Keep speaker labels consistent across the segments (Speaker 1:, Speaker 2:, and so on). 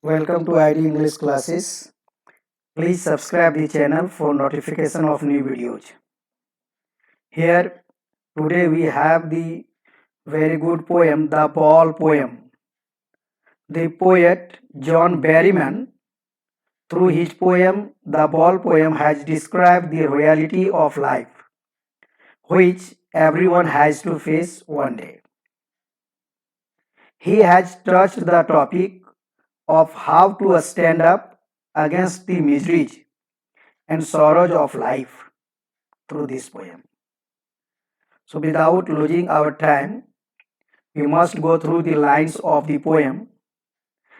Speaker 1: Welcome to ID English classes. Please subscribe the channel for notification of new videos. Here today we have the very good poem, The Ball Poem. The poet John Berryman, through his poem The Ball Poem, has described the reality of life, which everyone has to face one day. He has touched the topic of how to stand up against the miseries and sorrows of life through this poem. So, without losing our time, we must go through the lines of the poem.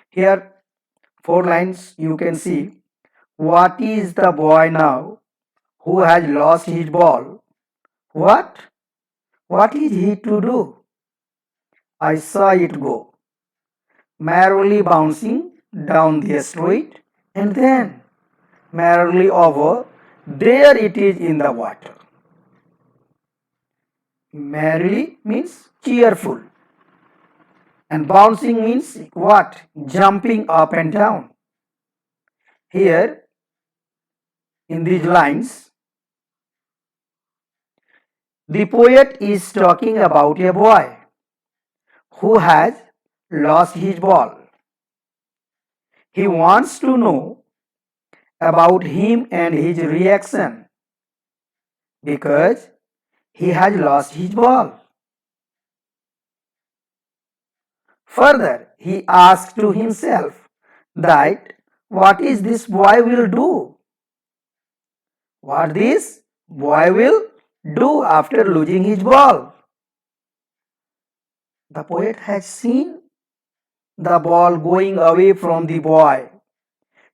Speaker 1: Here, 4 lines you can see. What is the boy now who has lost his ball? What? What is he to do? I saw it go, merrily bouncing down the street, and then merrily over, there it is in the water. Merrily means cheerful, and bouncing means what? Jumping up and down. Here, in these lines, the poet is talking about a boy who has lost his ball. He wants to know about him and his reaction because he has lost his ball. Further, he asks to himself that what is this boy will do? What this boy will do after losing his ball? The poet has seen the ball going away from the boy.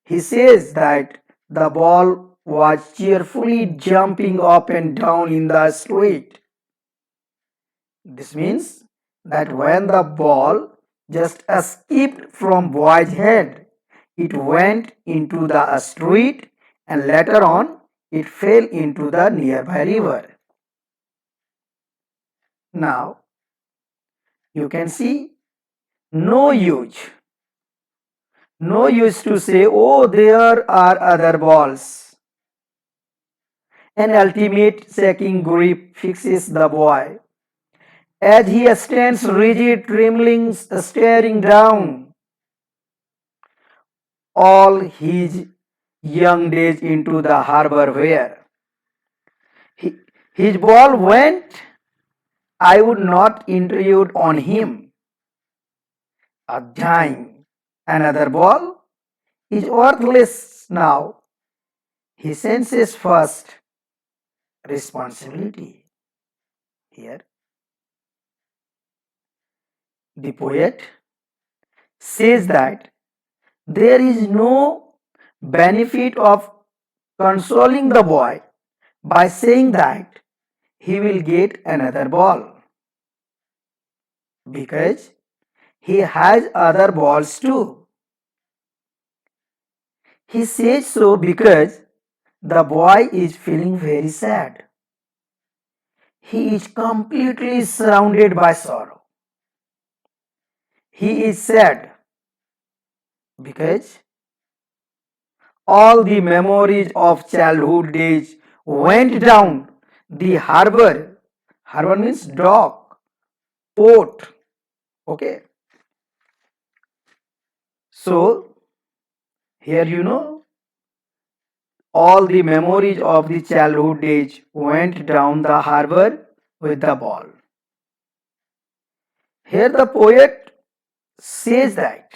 Speaker 1: He says that the ball was cheerfully jumping up and down in the street. This means that when the ball just escaped from boy's head, it went into the street and later on it fell into the nearby river. Now you can see no use. No use to say, oh, there are other balls. An ultimate shaking grip fixes the boy as he stands rigid, trembling, staring down all his young days into the harbor where his ball went. I would not intrude on him. A dime, another ball is worthless now. He senses first responsibility. Here, the poet says that there is no benefit of consoling the boy by saying that he will get another ball because he has other balls too. He says so because the boy is feeling very sad. He is completely surrounded by sorrow. He is sad because all the memories of childhood days went down the harbor. Harbor means dock, port. Okay. So, here all the memories of the childhood days went down the harbor with the ball. Here the poet says that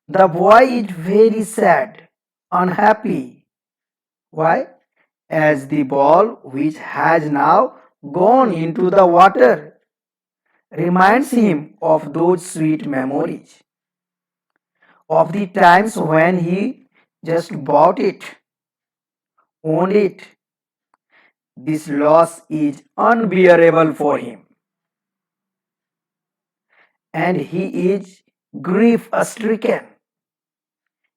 Speaker 1: the boy is very sad, unhappy. Why? As the ball, which has now gone into the water, reminds him of those sweet memories, of the times when he just bought it, owned it. This loss is unbearable for him, and he is grief stricken.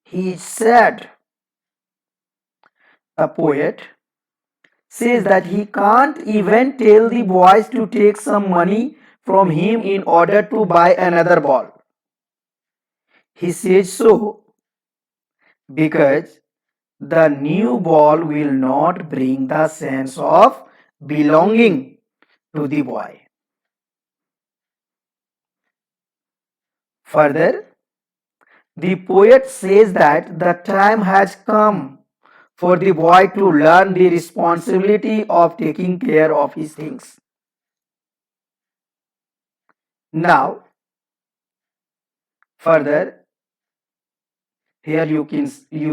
Speaker 1: He is sad. The poet says that he can't even tell the boys to take some money from him in order to buy another ball. He says so because the new ball will not bring the sense of belonging to the boy. Further, the poet says that the time has come for the boy to learn the responsibility of taking care of his things. Now, further, here you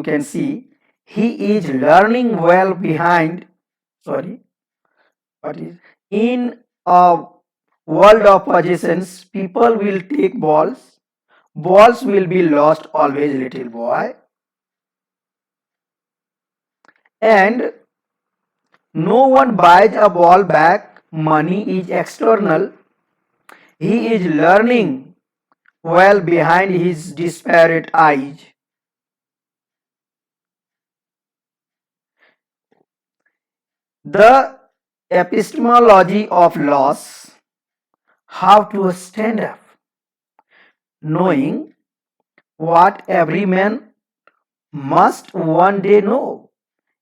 Speaker 1: can see he is learning well behind, sorry, what is, in a world of possessions, people will take balls. Balls will be lost always, little boy. And no one buys a ball back. Money is external. He is learning well behind his disparate eyes. The epistemology of loss, how to stand up, knowing what every man must one day know,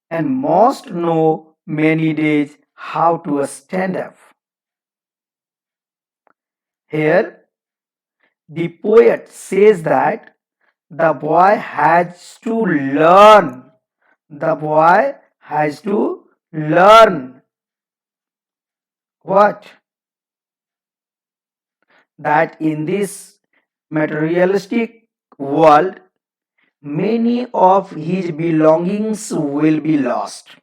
Speaker 1: and must know many days how to stand up. Here, the poet says that the boy has to learn. The boy has to learn what? That in this materialistic world, many of his belongings will be lost.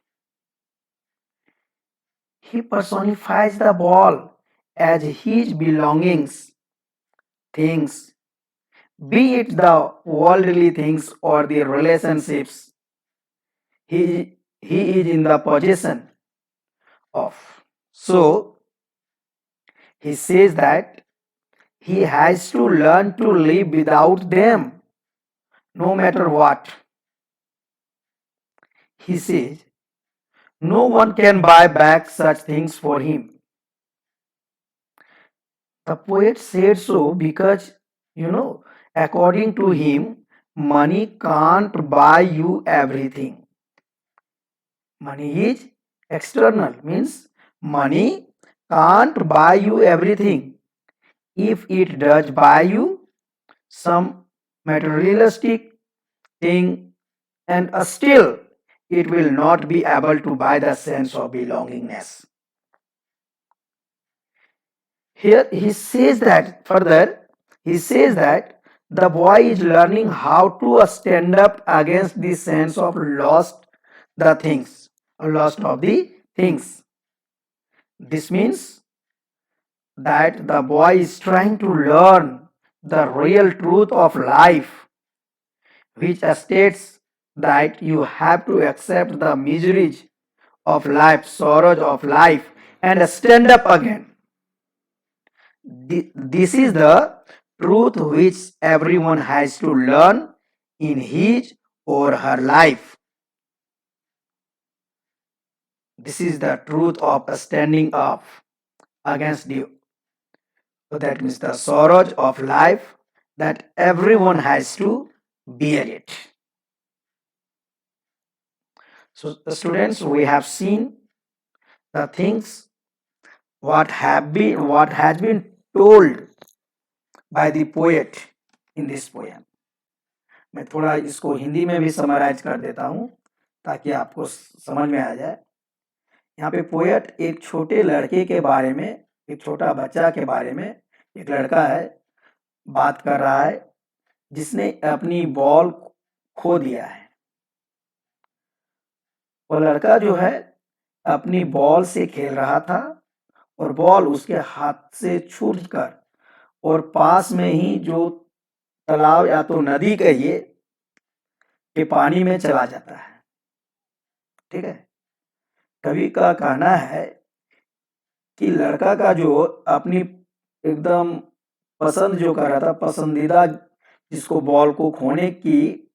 Speaker 1: He personifies the ball as his belongings, things, be it the worldly things or the relationships he is in the possession of. So he says that he has to learn to live without them, no matter what. He says no one can buy back such things for him. The poet said so because, according to him, money can't buy you everything. Money is external, means money can't buy you everything. If it does buy you some materialistic thing, and still it will not be able to buy the sense of belongingness. Here he says that further, he says that the boy is learning how to stand up against the sense of lost the things, lost of the things. This means that the boy is trying to learn the real truth of life, which states that you have to accept the miseries of life, sorrows of life, and stand up again. This is the truth which everyone has to learn in his or her life. This is the truth of standing up against that means the sorrows of life, that everyone has to bear it. So, the students, we have seen the things what has been told by the poet in this poem. मैं थोड़ा इसको हिंदी में भी summarise कर देता हूँ ताकि आपको समझ में आ जाए। यहाँ पे पोएट एक छोटे लड़के के बारे में, एक छोटा बच्चा के बारे में, एक लड़का है, बात कर रहा है जिसने अपनी बॉल खो दिया है। वो लड़का जो है अपनी बॉल से खेल रहा था और बॉल उसके हाथ से छूटकर और पास में ही जो तालाब या तो नदी कहिए के पानी में चला जाता है। ठीक है, कवि का कहना है कि लड़का का जो अपनी एकदम पसंद जो कर रहा था, पसंदीदा जिसको बॉल को खोने की,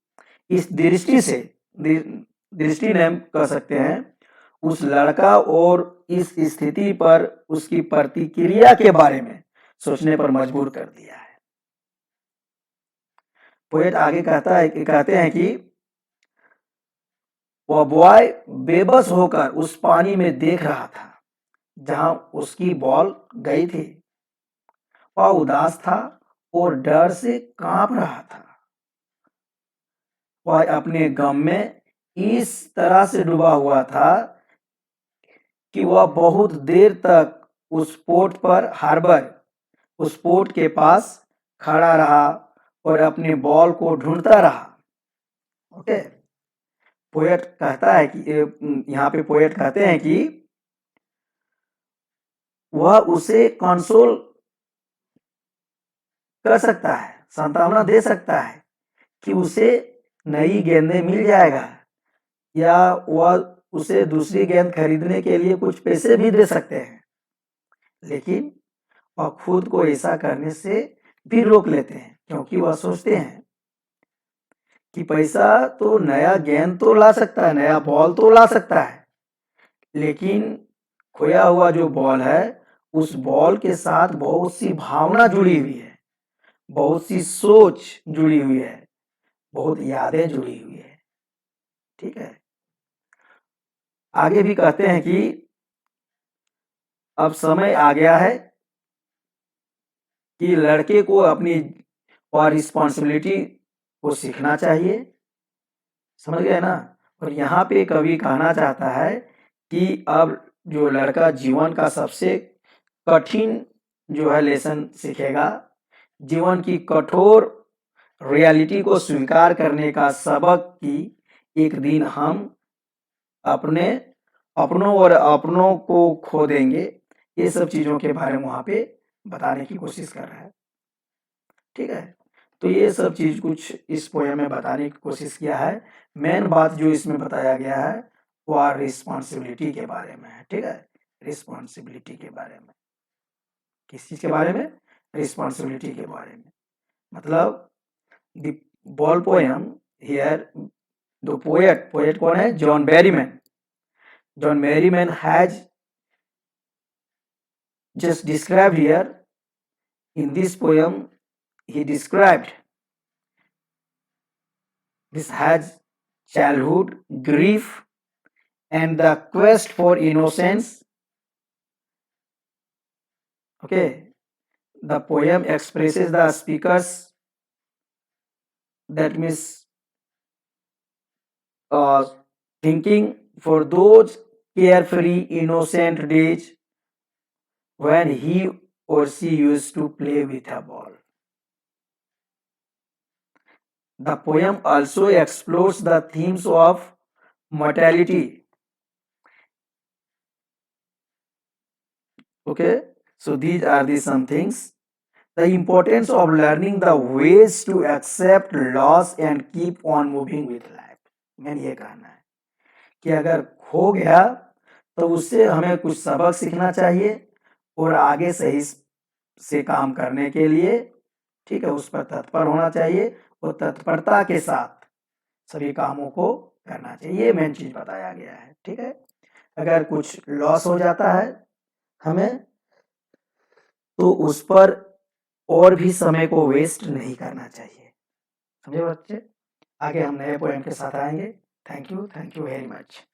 Speaker 1: इस दृष्टि से, दृष्टि नहीं कह सकते हैं, उस लड़का और इस स्थिति पर उसकी प्रतिक्रिया के बारे में सोचने पर मजबूर कर दिया है। पोएट आगे कहते हैं कि वह बॉय बेबस होकर उस पानी में देख रहा था जहां उसकी बॉल गई थी। वह उदास था और डर से कांप रहा था। वह अपने गम में इस तरह से डूबा हुआ था कि वह बहुत देर तक उस पोर्ट के पास खड़ा रहा और अपने बॉल को ढूंढता रहा। ओके, पोएट कहता है कि यहाँ पे पोएट कहते हैं कि वह उसे कंसोल कर सकता है, सांत्वना दे सकता है कि उसे नई गेंदें मिल जाएगा, या वह उसे दूसरी गेंद खरीदने के लिए कुछ पैसे भी दे सकते हैं, लेकिन वह खुद को ऐसा करने से भी रोक लेते हैं, क्योंकि वह सोचते हैं कि पैसा तो नया गेंद तो ला सकता है, नया बॉल तो ला सकता है, लेकिन खोया हुआ जो बॉल है उस बॉल के साथ बहुत सी भावना जुड़ी हुई है, बहुत सी सोच जुड़ी हुई है, बहुत यादें जुड़ी हुई है। ठीक है, आगे भी कहते हैं कि अब समय आ गया है कि लड़के को अपनी और रिस्पॉन्सिबिलिटी को सीखना चाहिए। समझ गए ना। और यहाँ पे कवि कहना चाहता है कि अब जो लड़का जीवन का सबसे कठिन जो है लेसन सीखेगा, जीवन की कठोर रियलिटी को स्वीकार करने का सबक कि एक दिन हम अपनों और अपनों को खो देंगे, ये सब चीजों के बारे में वहां पे बताने की कोशिश कर रहा है। ठीक है, तो ये सब चीज कुछ इस पोएम में बताने की कोशिश किया है। मेन बात जो इसमें बताया गया है वो रिस्पॉन्सिबिलिटी के बारे में है। ठीक है, रिस्पॉन्सिबिलिटी के बारे में, किस चीज के बारे में? रिस्पॉन्सिबिलिटी के बारे में। मतलब the ball poem here, the poet कौन है? John Berryman. John Merriman has just described here in this poem. He described this has childhood, grief, and the quest for innocence. Okay, the poem expresses the speaker's, that means thinking for those carefree, innocent days when he or she used to play with a ball. The poem also explores the themes of mortality. Okay, so these are the some things. The importance of learning the ways to accept loss and keep on moving with life. मैंने ये कहना है कि अगर खो गया तो उससे हमें कुछ सबक सीखना चाहिए और आगे सही से काम करने के लिए, ठीक है, उस पर तत्पर होना चाहिए और तत्परता के साथ सभी कामों को करना चाहिए। ये मेन चीज बताया गया है। ठीक है, अगर कुछ लॉस हो जाता है हमें, तो उस पर और भी समय को वेस्ट नहीं करना चाहिए। समझे बच्चे? आगे हम नए पॉइंट के साथ आएंगे। Thank you very much.